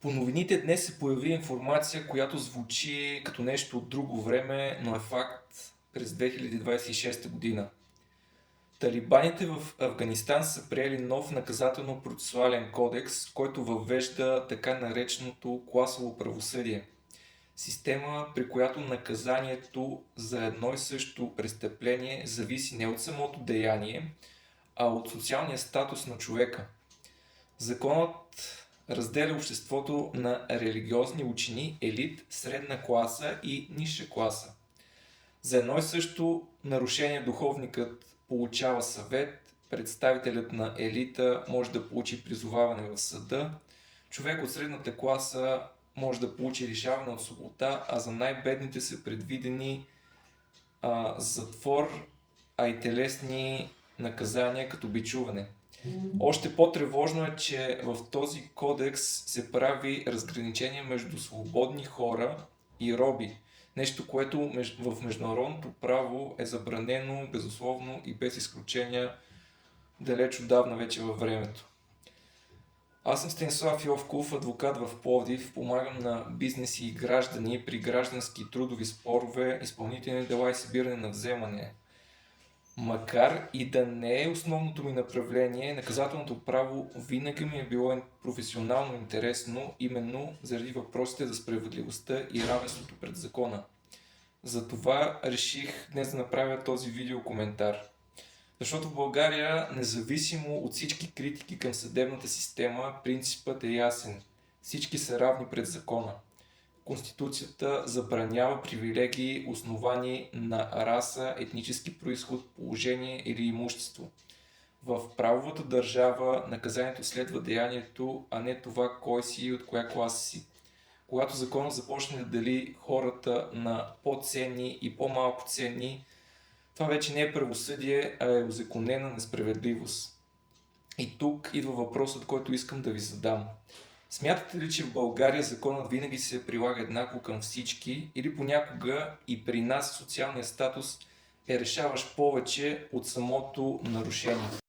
По новините днес се появи информация, която звучи като нещо от друго време, но е факт през 2026 година. Талибаните в Афганистан са приели нов наказателно-процесуален кодекс, който въвежда така нареченото класово правосъдие. Система, при която наказанието за едно и също престъпление зависи не от самото деяние, а от социалния статус на човека. Законът разделя обществото на религиозни учени, елит, средна класа и ниша класа. За едно и също нарушение духовникът получава съвет, представителят на елита може да получи призоваване в съда, човек от средната класа може да получи лишаване от свобода, а за най-бедните са предвидени затвор, а и телесни наказания като бичуване. Още по-тревожно е, че в този кодекс се прави разграничение между свободни хора и роби. Нещо, което в международното право е забранено безусловно и без изключения далеч отдавна вече във времето. Аз съм Станислав Йовков, адвокат в Пловдив, помагам на бизнеси и граждани при граждански и трудови спорове, изпълнителни дела и събиране на вземания. Макар и да не е основното ми направление, наказателното право винаги ми е било професионално интересно, именно заради въпросите за справедливостта и равенството пред закона. Затова реших днес да направя този видеокоментар. Защото в България, независимо от всички критики към съдебната система, принципът е ясен. Всички са равни пред закона. Конституцията забранява привилегии, основани на раса, етнически произход, положение или имущество. В правовата държава наказанието следва деянието, а не това кой си и от коя класа си. Когато законът започне да дели хората на по-ценни и по-малко ценни, това вече не е правосъдие, а е узаконена несправедливост. И тук идва въпросът, който искам да ви задам. Смятате ли, че в България законът винаги се прилага еднакво към всички или понякога и при нас социалният статус е решаващ повече от самото нарушение?